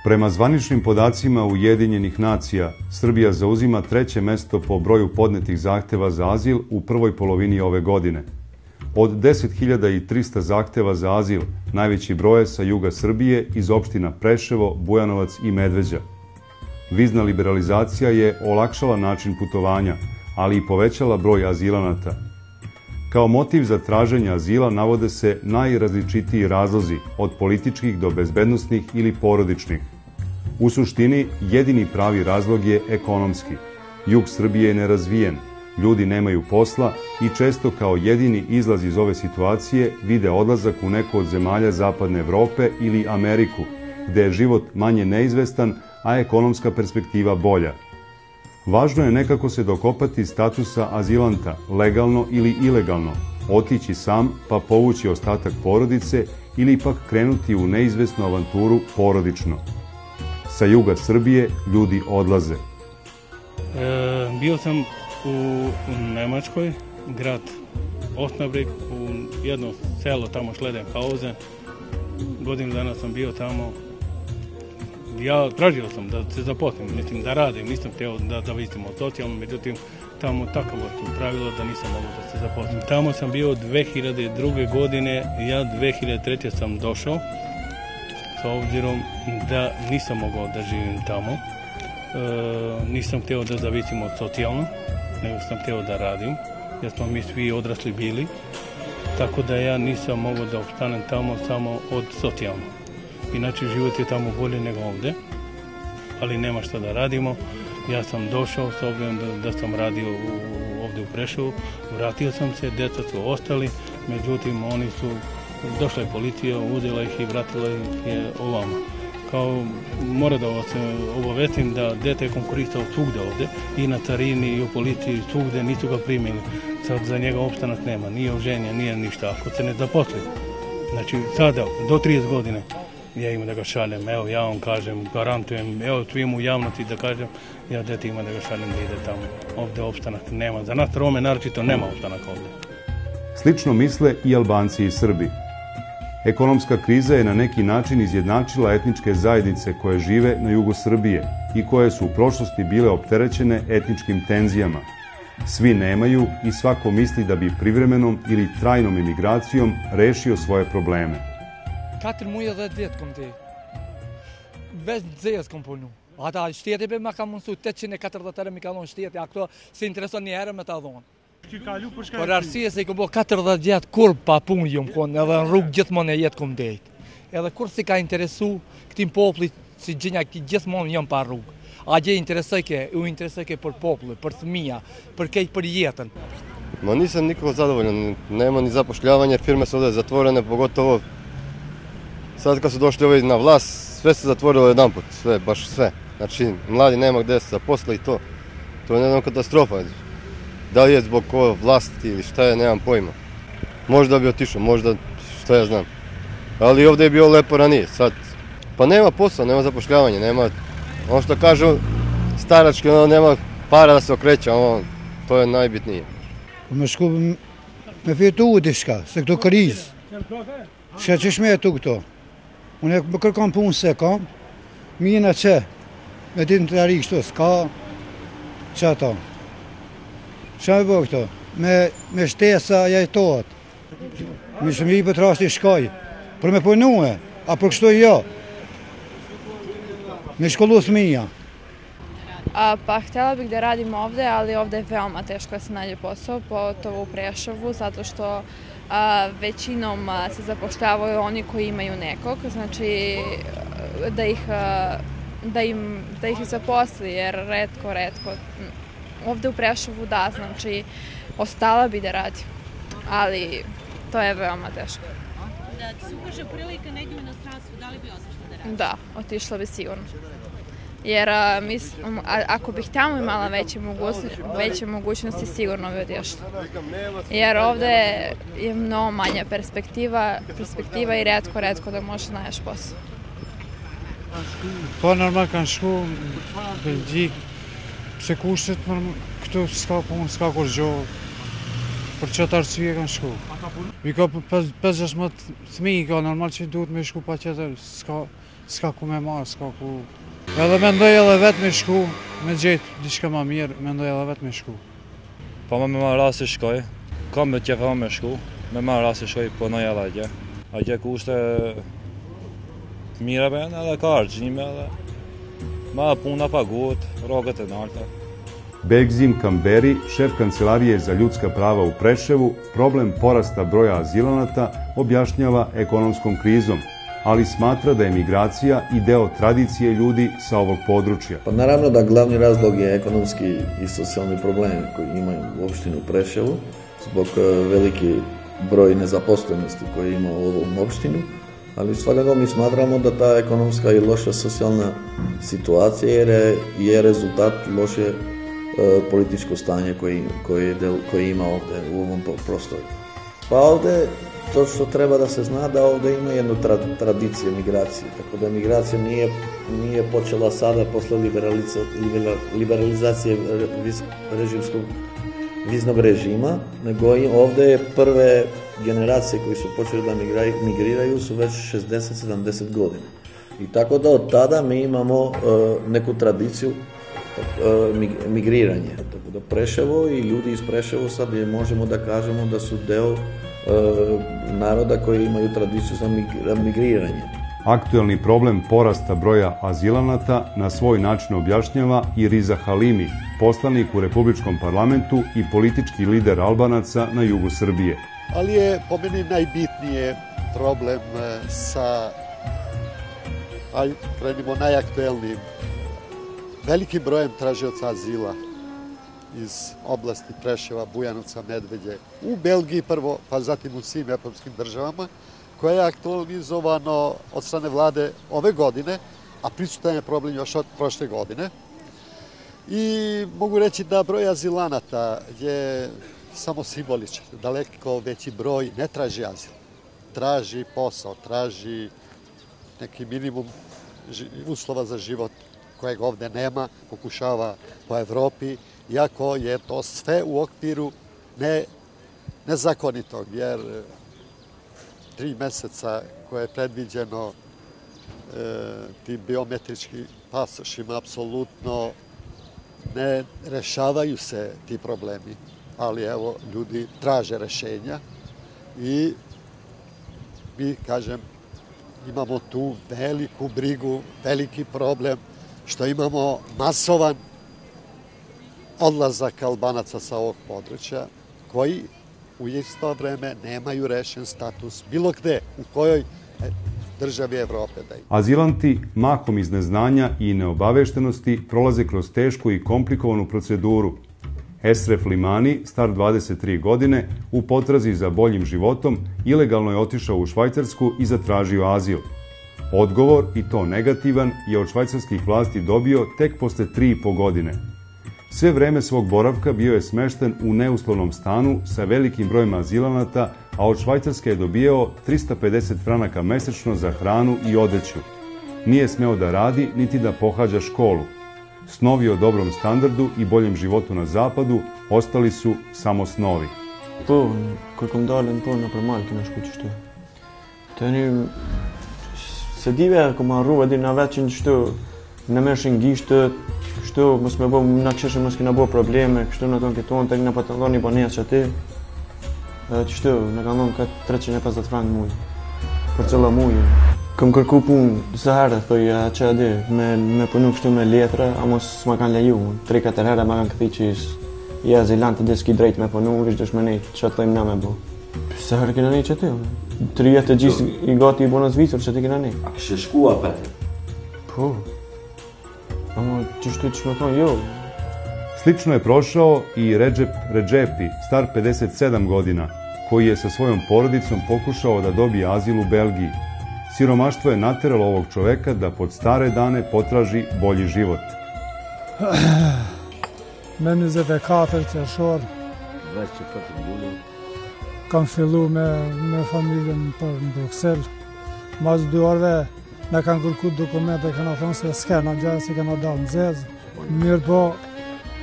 Prema zvaničnim podacima Ujedinjenih nacija, Srbija zauzima 3. mesto po broju podnetih zahteva za azil u prvoj polovini ove godine. Od 10.300 zahteva za azil, najveći broj je sa juga Srbije iz opština Preševo, Bujanovac i Medveđa. Vizna liberalizacija je olakšala način putovanja, ali i povećala broj azilanata. Kao motiv za traženje azila navode se najrazličitiji razlozi, od političkih do bezbednosnih ili porodičnih. U suštini, jedini pravi razlog je ekonomski. Jug Srbije je nerazvijen, ljudi nemaju posla i često kao jedini izlaz iz ove situacije vide odlazak u neku od zemalja Zapadne Evrope ili Ameriku, gde je život manje neizvestan, a ekonomska perspektiva bolja. Važno je nekako se dokopati statusa azilanta, legalno ili ilegalno, otići sam pa povući ostatak porodice ili ipak krenuti u neizvesnu avanturu porodično. Sa juga Srbije ljudi odlaze. Bio sam u Nemačkoj, grad Osnabrück, u jedno selo tamo Schledenhausen. Godinu dana sam bio tamo. Ja tražio sam da se zaposlim, mislim da radim, nisam htio da vidimo socijalno, međutim tamo takvo su pravilo da nisam mogao da se zaposlim. Tamo sam bio 2002. godine, ja 2003. sam došao, s obzirom da nisam mogao da živim tamo. Nisam htio da zavisimo socijalno, nego sam htio da radim, jer smo mi svi odrasli bili, tako da ja nisam mogao da opstanem tamo samo od socijalno. Inače, život je tamo bolje nego ovdje, ali nema šta da radimo. Ja sam došao, s obzirom da sam radio ovdje u Preševu, vratio sam se, djeca su ostali, međutim, oni su, došla je policija, uzela ih i vratila ih je ovamo. Kao, mora da vas obavestim da dete je konkuristao svugde ovdje, i na carini, i u policiji, svugde, nisu ga primili. Sad za njega opstanak nema, nije oženjen, nije ništa, ako se ne zaposli. Znači, sada, do 30 godine, ja imam da ga šaljem, evo ja vam kažem, garantujem, evo svim u javnosti da kažem, ja dete imam da ga šaljem da ide tamo. Ovdje opstanak nema, za nas Rome naročito nema opstanak ovdje. Slično misle i Albanci i Srbi. Ekonomska kriza je na neki način izjednačila etničke zajednice koje žive na jugu Srbije i koje su u prošlosti bile opterećene etničkim tenzijama. Svi nemaju i svako misli da bi privremenom ili trajnom imigracijom rešio svoje probleme. 4 muaj dhe 10 kom te. Veç nxehës kom punu. Ata shteti be ma ka mundsu 840 euro mi ka dhënë shteti, a këto se intereson një herë me ta dhonë. Por arsye se i kom bo 40 gjatë kur pa punë jom kon, edhe në rrugë gjithmonë e jetë kom dejt. Edhe kur si ka interesu këtim popullit si gjinja gjithmonë jom pa rrugë. A gje u interesoj ke për popullit, për fëmija, për kejt për jetën. Ma nisam nikako zadovoljan, nema ni zapošljavanja, firme su ovdje zatvorene, pogotovo sad kad su došli ovi na vlast, sve se zatvorilo jedanput, sve, baš sve. Znači, mladi nema gdje se zaposle i to. To je jedna katastrofa. Da li je zbog vlasti ili šta je, nemam pojma. Možda bi otišao, možda šta ja znam. Ali ovdje je bilo lepo ranije, sad. Pa nema posla, nema zapošljavanja, nema, ono što kažu starački, ono nema para da se okreće, ono, to je najbitnije. Me shku me fitu diçka, se këto krizë. Shka që shme tu këto. Unë e kërkam punë se kam, mina që, me ditë në të ari kështu, s'ka, që ato. Qa me bë këto? Me shtesa jajtohet. Mi shumë i për të rasti shkaj, për me punue, a për kështu jo. Me shkollu smija. Pa htjela bih da radim ovde, ali ovde je veoma teško da se nađe posao, pogotovo u Preševu, zato što većinom se zapošljavaju oni koji imaju nekog, znači da ih zaposli, jer retko. Ovde u Preševu da, znači ostala bi da radim, ali to je veoma teško. Da ti se ukaže prilika negdje u inostranstvu, da li bi otišla da radiš? Da, otišla bi sigurno. Jer ako bih tamo imala veće mogućnosti, sigurno bi otišla. Jer ovde je mnogo manja perspektiva i retko da možeš naći posao. Po normal kanë shku në Belgjik, pse kushtet këtu s'ka punë, s'ka kur gjohë. Për qëtë arsye kanë shku. I ka 5-6 thmi, ka normal që duhet me shku pa qëtër, s'ka ku me marë, s'ka ku... Edhe mendoj edhe vetë me shku, me gjetë diçka ma mirë, mendoj edhe vetë me shku. Po me marë rasti shkoj, kam me tjefa me shku, me marë rasti shkoj, punoj edhe atje. Atje kushte mira me edhe ka argjime edhe ma puna paguhet, rogët e narta. Begzim Kamberi, šef Kancelarije za ljudska prava u Preševu, problem porasta broja azilanata objašnjava ekonomskom krizom, ali smatra da je migracija i deo tradicije ljudi sa ovog područja. Pa naravno da glavni razlog je ekonomski i socijalni problem koji imaju u opštinu Preševu, zbog veliki broj nezaposlenosti koji ima u ovom opštinu, ali svakako mi smatramo da ta ekonomska i loša socijalna situacija je rezultat loše političko stanje koje ima ovdje u ovom prostoru. Pa ovdje to što treba da se zna da ovdje ima jednu tradiciju migracije, tako da migracija nije počela sada posle liberalizacije režimskog viznog režima, nego ovdje je prve generacije koji su počeli da migriraju su već 60-70 godina. I tako da od tada mi imamo neku tradiciju migriranja. Tako da Preševo i ljudi iz Preševo sad možemo da kažemo da su deo naroda koji imaju tradiciju za migriranje. Aktuelni problem porasta broja azilanata na svoj način objašnjava i Riza Halimi, poslanik u Republičkom parlamentu i politički lider Albanaca na jugu Srbije. Ali je po meni najbitnije problem sa, krenimo najaktuelnijim, velikim brojem tražioca azila iz oblasti Preševa, Bujanovca, Medveđe, u Belgiji prvo, pa zatim u svim evropskim državama, koje je aktualizovano od strane vlade ove godine, a prisutan je problem još od prošle godine. I mogu reći da broj azilanata je samo simboličan. Daleko veći broj ne traži azil. Traži posao, traži neki minimum uslova za život kojeg ovde nema, pokušava po Evropi, iako je to sve u okviru nezakonitog, jer 3 meseca koje je predviđeno tim biometričkim pasošima apsolutno ne rešavaju se ti problemi, ali evo ljudi traže rešenja i mi, kažem, imamo tu veliku brigu, veliki problem što imamo masovan odlazak Albanaca sa ovog područja koji u isto vreme nemaju rešen status bilo gde, u kojoj državi Evrope da ima. Azilanti, mahom iz neznanja i neobaveštenosti, prolaze kroz tešku i komplikovanu proceduru. Esref Limani, star 23 godine, u potrazi za boljim životom, ilegalno je otišao u Švajcarsku i zatražio azil. Odgovor, i to negativan, je od švajcarskih vlasti dobio tek posle 3,5 godine. Sve vreme svog boravka bio je smešten u neuslovnom stanu sa velikim brojem azilanata, a od Švajcarske je dobijao 350 franaka mesečno za hranu i odeću. Nije smeo da radi, niti da pohađa školu. Snovi o dobrom standardu i boljem životu na zapadu ostali su samo snovi. Po, kërkëm dalën po në përmal kena shku qështu. Tani, se dive, kom arru edhe na vetë që në qështu, në meshin gishtë, kështu, mos me bo, na qështu mos kena bo probleme, kështu në tonë këtonë, të këna pa të ndoni banes që ati, qështu, në ka ndonë këtë 350 frankë mujë, për cëlla mujë. Këm kërku punë, disa herë, thoi, që adi, me punu kështu me letra, a mos s'ma kanë leju, 3-4 herë ma kanë këthi që i azilant të diski drejt me punu, kështë dësh me nejtë, që thojmë na me bo. Se herë kena nejtë që ti, 3 jetë të gjithë i gati i bonës Zvicër që ti kena nejtë. A kështë shkua për? Po, ama qështu që me thonë, jo. Slično je prošao i Redžep Redžepi, star 57 godina, koji je sa svojom porodicom pokušao da dobije azil u Belgiji. Siromaštvo je nateralo ovog čoveka da pod stare dane potraži bolji život. Me 24 qershor kam fillu me familjen për në Bruxelles. Mas 2 orëve me kanë kërku dokumente, kanë thonë se s'kena gjë, se kena dalë në zezë. Mirë po,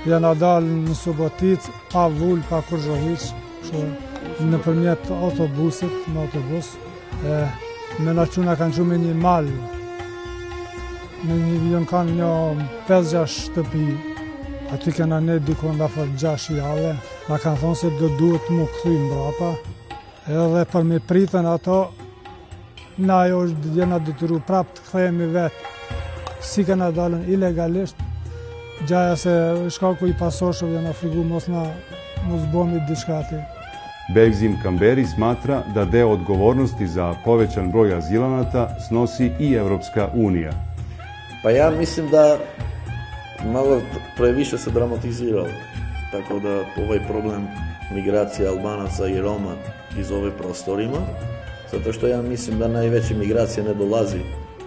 jena dalë në Subotic, pa vull, pa kur zhohiq, në përmjet autobusit, në autobus. Me në quna kanë qume një mal Në një vion kanë një 5-6 shtëpi. Aty kena ne dikon da fër 6 jave. Na kanë thonë se do duhet mu këthy mbrapa. Edhe për me pritën ato, na jo jena detyru prap të kthehemi vetë. Si kena dalën ilegalisht, gjaja se shkaku i pasoshëve jena frigu mos bomi diçka aty. Bevzim Kamberi smatra da deo odgovornosti za povećan broj azilanata snosi i Evropska unija. Pa ja mislim da malo previše se dramatiziralo, tako da ovaj problem migracije Albanaca i Roma iz ove prostorima, zato što ja mislim da najveće migracije ne dolazi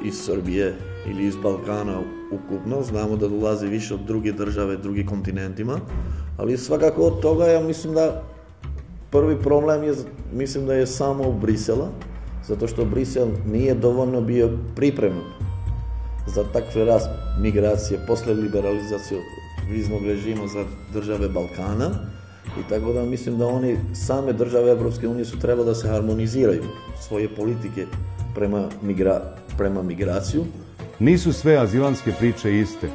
iz Srbije ili iz Balkana ukupno, znamo da dolazi više od druge države, drugih kontinentima, ali svakako od toga ja mislim da prvi problem mislim da je samo u Brisela, zato što Brisel nije dovoljno bio pripreman za takve migracije posle liberalizacije viznog režima za države Balkana i tako da mislim da oni same države Evropske unije su trebali da se harmoniziraju svoje politike prema migraciju. Nisu sve azilanske priče iste.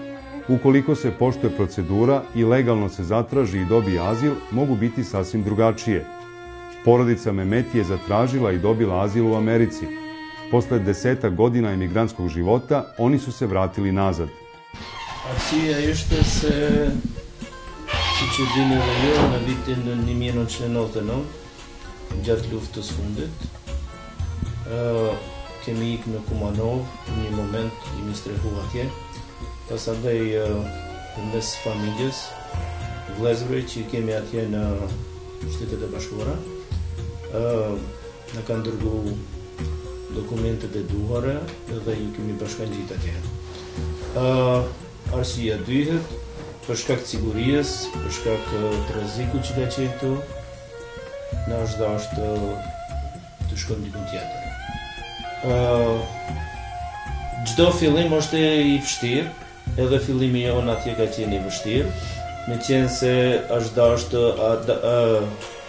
Ukoliko se poštuje procedura i legalno se zatraži i dobije azil, mogu biti sasvim drugačije. Porodica Memeti je zatražila i dobila azil u Americi. Posle 10 godina emigrantskog života, oni su se vratili nazad. Asia ishte se, siç e dini edhe ju, në vitin 1999, gjatë luftës fundit, kemi ikë në Kumanov, në një moment jemi strehu atje, pasandaj mes familjes, vlezëve që kemi atje në Shtetet e Bashkuara, në kanë dërgu dokumentet e duhura dhe ju kemi bashkangjit atje. Arsyeja dyhet, për shkak të sigurisë, për shkak të rrezikut që ka qenë këtu, na është dashur të shkojmë diku tjetër. Çdo fillim është i vështirë, edhe fillimi jon atje ka qenë i vështirë, me qenë se është dashur të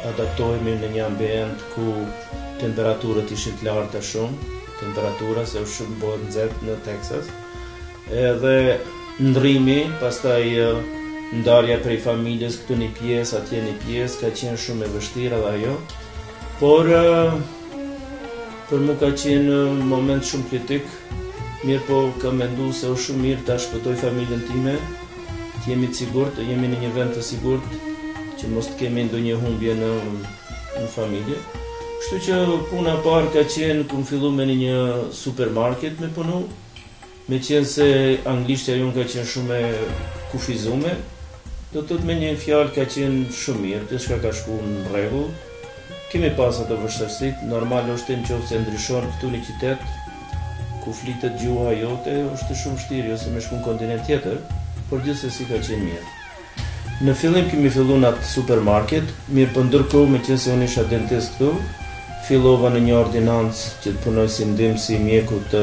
adaptohemi në një ambient ku temperaturat ishin të larta shumë, temperatura se është shumë bëhet nxehtë në Texas. Edhe ndrrimi, pastaj ndarja prej familjes, këtu një pjesë, atje një pjesë, ka qenë shumë e vështirë edhe ajo. Por për mu ka qenë moment shumë kritik, mirë po kam mendu se është shumë mirë ta shpëtoj familjen time, të jemi të sigurt, jemi në një vend të sigurt, që mos të kemi ndonjë humbje në familje. Kështu që puna parë ka qenë ku më fillu me një supermarket me punu, me qenë se anglishtja jonë ka qenë shumë e kufizume, do të me një fjalë ka qenë shumë mirë, të shka ka shku në rregull. Kemi pas ato vështirësit, normal është në qoftë se ndryshon këtu një qytet, ku flitet gjuha jote, është shumë vështirë, ose me shku në kontinent tjetër, por gjithsesi ka qenë mirë. Në fillim kemi fillu në atë supermarket, mirë për ndërkohë me qenë se unë isha dentist këtu, fillova në një ordinancë që të punoj si ndihmësi mjeku të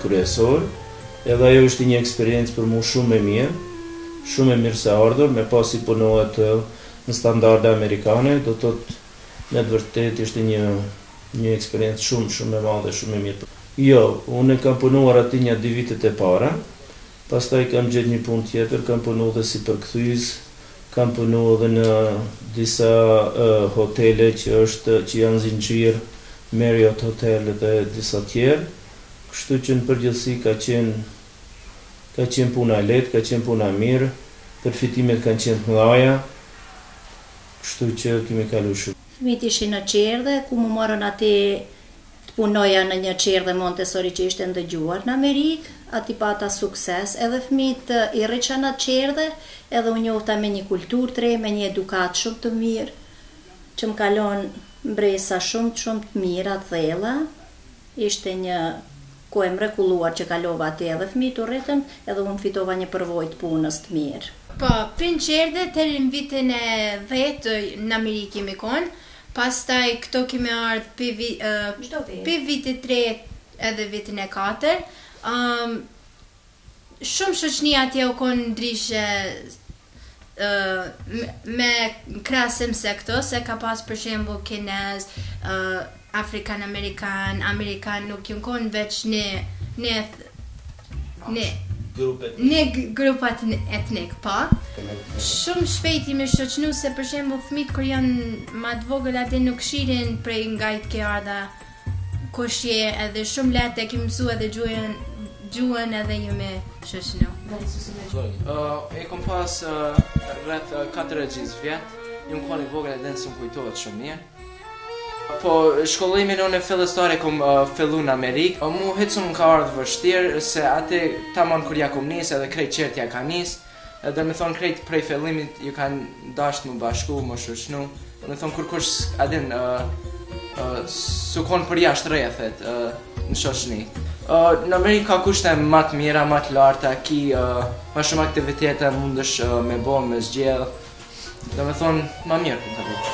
kryesor, edhe ajo është një eksperiencë për mu shumë e mirë se ardhur, me pasi punohet në standarde amerikane, do të me të vërtet ishte një eksperiencë shumë e madhe, shumë e mirë. Jo, unë kam punuar aty 2 vitet e para, pastaj kam gjetë një punë tjetër, kam punu dhe si përkthyes, kam punu edhe në disa hotele që janë zinxhir, Marriott Hotel dhe disa tjerë, kështu që në përgjithësi ka qenë puna lehtë, ka qenë puna mirë, përfitimet kanë qenë të mëdha, kështu që kemi kalu shumë. Fëmijët ishin në Qerdhe, ku më morën aty të punoja në një Qerdhe Montessori që ishte ndëgjuar në Amerikë, ati pata sukses, edhe fëmijët i rriqa në Qerdhe, edhe u njohta me një kulturë të re, me një edukat shumë të mirë, që më kalon mbresa shumë të mira, të thella. Ishte një kohë e mrekulluar që kalova aty edhe fëmijët u rritëm, edhe unë fitova një përvojë të punës të mirë. Po, prin Qerdhe të në vitin e 10 në Amerikë kemi konë, pastaj këto kemi ardhë për vitit 3 edhe vitin e 4. Shumë shoqni atje u konë ndryshe me krasim se këto, se ka pas për shembull kinez, Afrikan-Amerikan, Amerikan, nuk ju konë veç grupat etnik, po. Shumë shpejt me shoqënu se për shembull fëmijët kur janë më të vogël atë nuk shihen prej ngajt ke ardha kushje edhe shumë lehtë e kemi mësuar edhe gjuhën edhe ju me shoqënu. E kom pas rreth 4 vjet, ju më i vogël edhe s'm kujtohet shumë mirë. Po shkollimin unë fillestare kom fillu në Amerikë. Mu hecum ka ardhë vështirë se atë tamam kur ja kom nisë edhe krejt qertja ka nisë. Edhe me thonë krejt prej fillimit ju kanë dasht më bashku, më shoqënu. Me thonë kur kush adin su konë për jashtë rrethet në shoqëni. Në Amerikë ka kushte më të mira, më të larta, ki më shumë aktivitete mundesh me bo, me zgjedh. Dhe me thonë më mirë për të rritë.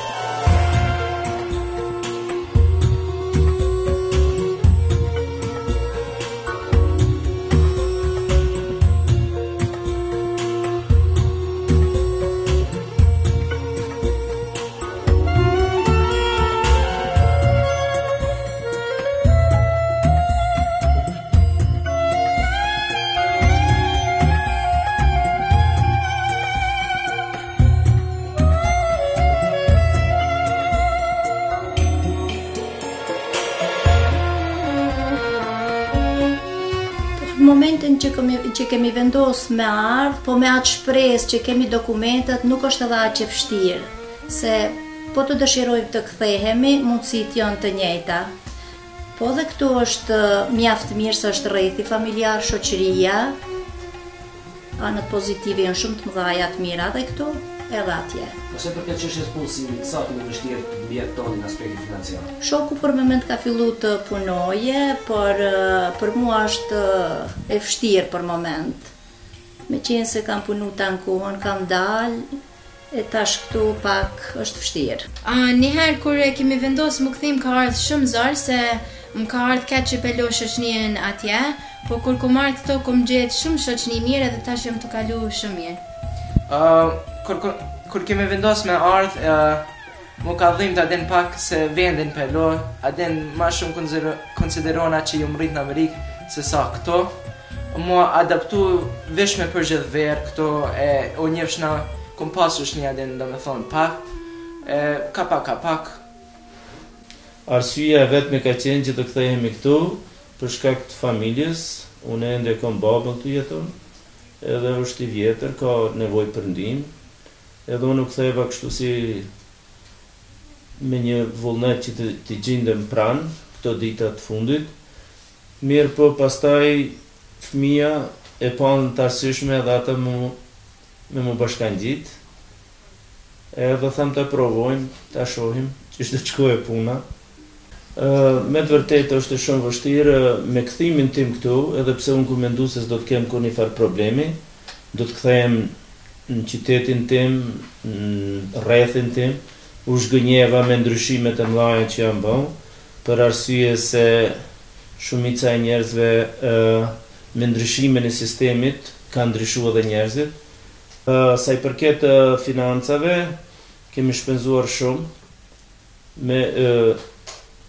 Momentin që kemi vendos me ardhë, po me atë shpresë që kemi dokumentat, nuk është edhe aq e vështirë, se po të dëshirojmë të kthehemi, mundësit janë të njëjta. Po dhe këtu është mjaft mirë se është rrethi familjar, shoqëria, anët pozitive janë shumë të mëdha të mira dhe këtu edhe atje. Ose për këtë çështje punësi, sa të më vështirë mjet toni në aspektin financiar. Shoku për moment ka fillu të punoje, por për mua është e vështirë për moment. Me qenë se kam punu tankuon, kam dalë, e tash këtu pak është vështirë. Njëherë kur e kemi vendosë më këthim ka ardhë shumë zarë, se më ka ardhë këtë që pelo shoqënien atje, po kur kom ardhë këto kom gjetë shumë shoqëni mirë edhe tash jam të kalu shumë mirë. Kur kemi vendos me ardhë, mu ka dhim të adin pak se vendin pelo, adin ma shumë konsiderona që ju më rritë në Amerikë se sa këto. Mu adaptu vesh me përgjith verë këto, o njëfshna kom pasush një adin do me thonë pak, ka pak. Arsyeja vetme ka qenë që të kthehemi këtu për shkak të familjes, unë ende kom babën këtu jeton, edhe është i vjetër, ka nevojë për ndihmë. Edhe unë u ktheva kështu si me një vullnet që të gjindem pranë këto dita të fundit. Mirë po pastaj fëmia e panë të arsyeshme edhe ata me mu bashkangjit. Edhe tham të provojmë, të shohim që ishte qkoj e puna. Me të vërtet është shumë vështirë me kthimin tim këtu, edhe pse unë ku mendu se s'do të kem kur një farë problemi, do të kthehem në qytetin tim, në rrethin tim, u zhgënjeva me ndryshimet e mëdha që janë bën, për arsye se shumica e njerëzve me ndryshimin e sistemit kanë ndryshuar edhe njerëzit. Sa i përket financave, kemi shpenzuar shumë.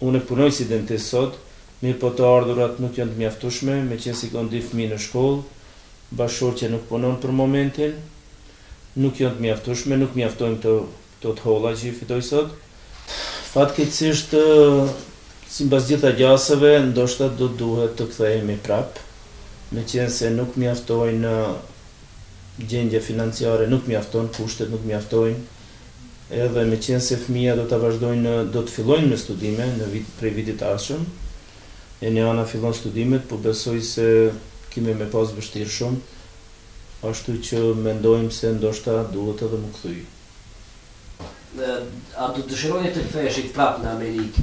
Unë punoj si dentist sot, mirë po të ardhurat nuk janë të mjaftueshme, me qenë si kanë 2 fëmijë në shkollë, bashkëshor që nuk punon për momentin, nuk janë të mjaftueshme, nuk mjaftojnë këto të holla që i fitoj sot. Fatkeqësisht, sipas gjitha gjasave, ndoshta do duhet të kthehemi prap, me qenë se nuk mjaftojnë gjendje financiare, nuk mjaftojnë, kushtet nuk mjaftojnë, edhe me qenë se fëmija do të fillojnë me studime prej vitit ardhshëm, e një ana fillon studimet, po besoj se kemi me pas vështirë shumë, ashtu që mendojmë se ndoshta duhet edhe më kthy. A do të dëshironi të ktheheshit prap në Amerikë,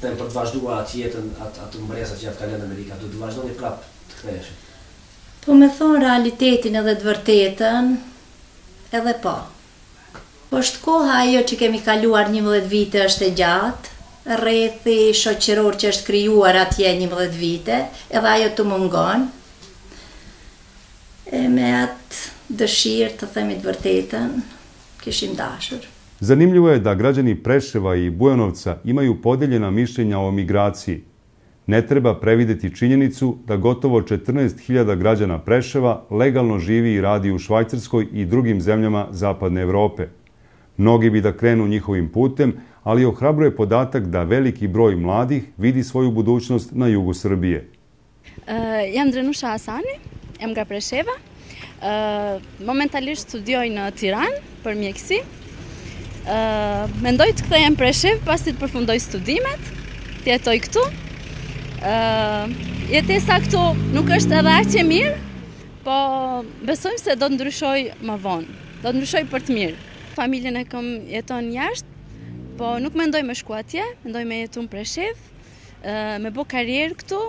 për të vazhduar atë jetën, atë mbresat që ja të kalën në Amerikë, a do të vazhdoni prap të ktheheshit? Po me thonë realitetin edhe të vërtetën, edhe po. Është koha ajo që kemi kaluar 11 vite është e gjatë, rrethi shoqëror që është krijuar atje 11 vite, edhe ajo të mungon. E me atë dëshirë të themi të vërtetën, kishim dashur. Zanimljivo je da građani Preševa i Bujanovca imaju podeljena mišljenja o migraciji. Ne treba prevideti činjenicu da gotovo 14.000 građana Preševa legalno živi i radi u Švajcarskoj i drugim zemljama Zapadne Evrope. Mnogi bi da krenu njihovim putem, ali ohrabruje podatak da veliki broj mladih vidi svoju budućnost na jugu Srbije. Jam Drenuša Asani, jam nga Preševa. Momentalisht studioj në Tiranë për mjekësi. Mendoj të kthehem Preshev pasi të përfundoj studimet, të jetoj këtu. Jetesa këtu nuk është edhe aq e mirë, po besojmë se do të ndryshoj më vonë, do të ndryshoj për të mirë. Familjen e kam jeton jashtë, po nuk mendoj me shku atje, mendoj me jetu në Preshev, me bo karrierë këtu,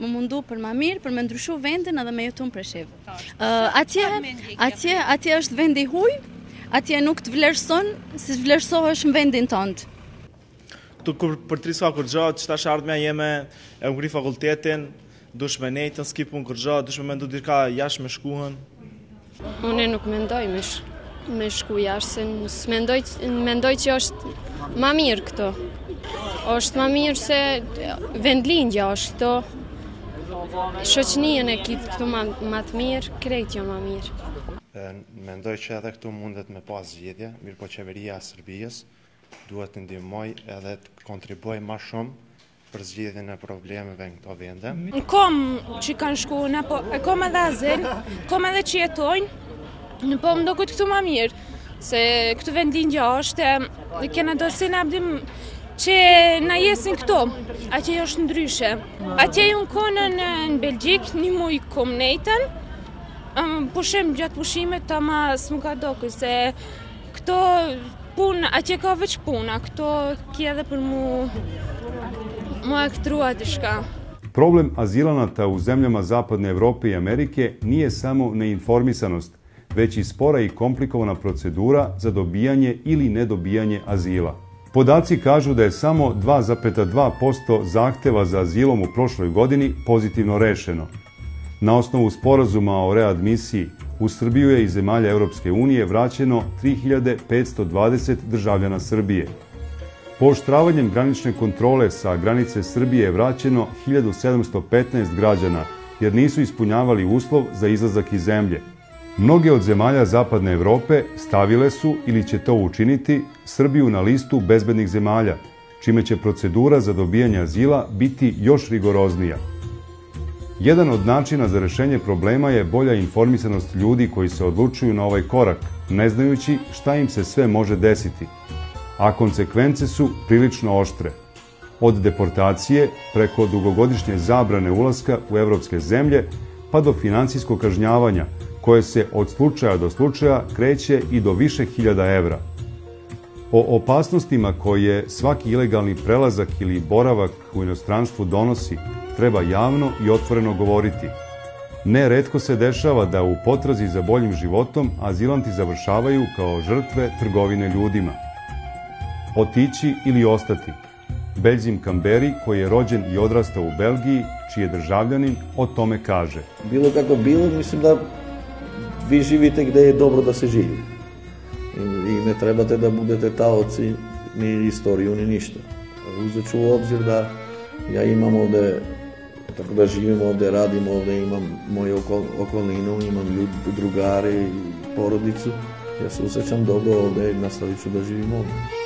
më mundu për ma mirë, për me ndryshu vendin edhe me jetu në Preshev. Atje është vendi huj, atje nuk të vlerëson, si vlerësohesh në vendin tënd. Këtu për 3 ska kërgja, që tash ardhmja jeme e ngri fakultetin, dush me nejtën, s'ki pun kërgja, dush me mendu dirka jash me shkuhën. Une nuk mendoj me shku jashtë, se mendoj që është ma mirë këto. është ma mirë se vendlindja është këto. Shoqënien e kitë këtu ma të mirë, krejt jo ma mirë. Mendoj që edhe këtu mundet me pas zgjedhje, mirë po qeveria e Serbisë duhet të ndihmoj edhe të kontribuoj ma shumë për zgjedhjen e problemeve në këto vende. Në kom që kanë shku, e kom edhe azel, kom edhe që jetojnë, po më do këtë këtu ma mirë, se këtu vendlindja është, dhe kena do se në abdim që na jesin këto, atje është ndryshe. Atje ju në konën në Belgjik, një muj kom nejten, pushim gjatë pushimet ta ma s'më ka doku, se këto punë, atje ka veç puna, këto kje edhe për mu aktrua diška. Problem azilanata u zemljama Zapadne Evrope i Amerike nije samo neinformisanost, već i spora i komplikovana procedura za dobijanje ili nedobijanje azila. Podaci kažu da je samo 2,2% zahteva za azilom u prošloj godini pozitivno rešeno. Na osnovu sporazuma o readmisiji, u Srbiju je iz zemalja Europske unije vraćeno 3520 državljana Srbije. Pooštravanjem granične kontrole sa granice Srbije je vraćeno 1715 građana, jer nisu ispunjavali uslov za izlazak iz zemlje. Mnoge od zemalja Zapadne Evrope stavile su ili će to učiniti Srbiju na listu bezbednih zemalja, čime će procedura za dobijanje azila biti još rigoroznija. Jedan od načina za rešenje problema je bolja informisanost ljudi koji se odlučuju na ovaj korak, ne znajući šta im se sve može desiti. A konsekvence su prilično oštre. Od deportacije preko dugogodišnje zabrane ulaska u evropske zemlje pa do finansijskog kažnjavanja, koje se od slučaja do slučaja kreće i do više hiljada evra. O opasnostima koje svaki ilegalni prelazak ili boravak u inostranstvu donosi treba javno i otvoreno govoriti. Neretko se dešava da u potrazi za boljim životom azilanti završavaju kao žrtve trgovine ljudima. Otići ili ostati. Beljzim Kamberi, koji je rođen i odrastao u Belgiji, čiji je državljanin, o tome kaže. Bilo kako bilo, mislim da vi živite gde je dobro da se živi. I ne trebate da budete taoci ni istoriju, ni ništa. Uzet ću u obzir da ja imam ovde, tako da živim ovde, radim ovde, imam moju okolinu, imam drugare i porodicu. Ja se osjećam dobro ovde i nastavit ću da živim ovde.